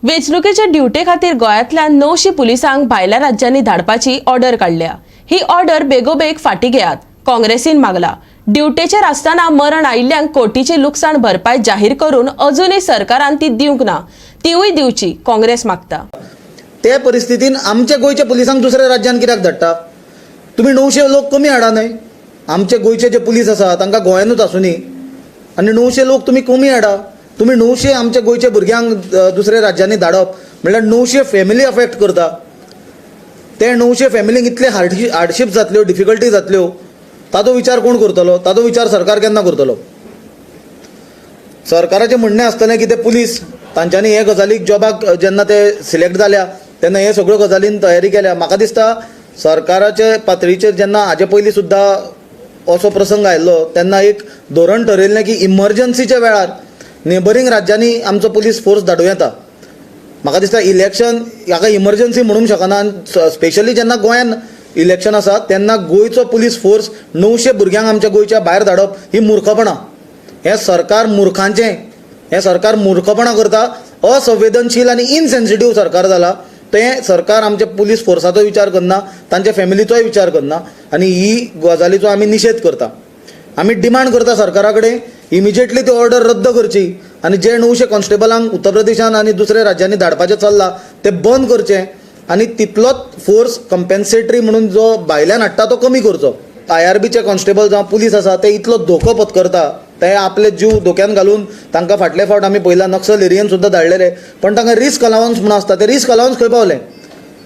वेंचणुकेच्या ड्युटे खातीर गोंयांतल्यान 900 पुलिसांक भायल्या राज्यांनी धाडपाची ऑर्डर काढल्या। ही ऑर्डर बेगोबेग फाटीं घेयात, काँग्रेसीन मागला। ड्युटेचेर आसतना मरण आयिल्ल्यांक कोटीची लुकसाण भरपाय जाहीर करून अजूनय सरकारान ती दिवंक ना, तीवूय दिवची काँग्रेस मागता। ते परिस्थितीन आमच्या गोयच्या पुलिसांक दुसऱ्या राज्यान कित्याक धाडटा? तुम्ही 900 लोक कमी हाडा न्हय। आमचे गोयचे जे पुलीस आसा तांकां गोंयानूच आसुनी आनी 900 लोक तुम्ही कमी हाडा। तुम्ही 900 आमच्या गोयच्या भुरग्यांक दुसऱ्या राज्यांनी धाडप म्हणल्यार 900 फॅमिली अफेक्ट करता। ते 900 फॅमिलींक इतले हार्डशीप जातल्यो, डिफिकल्टी जातल्यो, ताचो विचार कोण करतलो? ताचो विचार सरकार केन्ना करतलो? सरकाराचें म्हणणें आसतलें की ते पुलीस तांच्यांनी हे गजालीक जॉबाक जेन्ना ते सिलेक्ट जाल्या तेन्ना हे सगळ्यो गजालीन तयारी केल्या। म्हाका दिसता सरकाराचे पातळीचेर जेन्ना हाजे पयलीं सुद्दां असो प्रसंग आयिल्लो तेन्ना एक धोरण ठरयल्लें की इमर्जन्सीच्या वेळार नेबरींग राज्यांनी आमचो पुलीस फोर्स धाडूं येता। म्हाका दिसता इलेक्शन हाका इमर्जन्सी म्हणूंक शकना। स्पेशली जेन्ना गोंयान इलेक्शन आसा तेन्ना गोंयचो पुलीस फोर्स 900 भुरग्यांक आमच्या गोंयच्या भायर धाडप ही मुर्खपणां। हें सरकार मुर्खांचें, हें सरकार मुर्खपणां करता। असंवेदनशील आनी इनसेन्सिटीव सरकार जाला। तें सरकार आमच्या पुलीस फोर्साचो विचार करना, तांच्या फॅमिलीचोय विचार करना आनी ही गजालीचो आमी निशेध करता। आमी डिमांड करता सरकारा कडेन इमिजिएटली ती ऑर्डर रद्द करची आनी जे 900 कॉन्स्टेबलांक उत्तर प्रदेशान आनी दुसऱ्या राज्यांनी धाडपाचें चल्लां ते बंद करचें आनी तितलोच फोर्स कंपेन्सेटरी म्हणून जो भायल्यान हाडटा तो कमी करचो। IRBचे कॉन्स्टेबल जावं पुलीस आसा ते इतलो धोको पत्करता, ते आपले जीव धोक्यान घालून तांकां फाटले फावट आमी पयला नक्सल एरियेन सुद्दां धाडलेले, पण तांकां रिस्क अलावन्स म्हणून आसता ते रिस्क अलावन्स खंय पावले?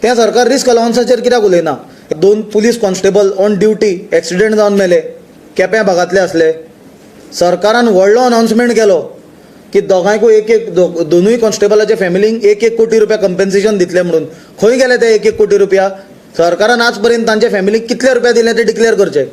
तें सरकार रिस्क अलावन्साचेर कित्याक उलयना? 2 police constable on duty accident जावन मेले, केप्यां भागांतले आसले। सरकारान व्हडलो अनाउन्समेंट केलो की दोगांयकूय दोनूय कॉन्स्टेबलाच्या फॅमिलींक 1-1 कोटी रुपया कंपेन्सेशन दितले म्हणून। खंय गेले ते 1-1 कोटी रुपया? सरकारान आज पर्यंत तांच्या फॅमिलीक कितले रुपया दिले ते डिक्लेअर करचे।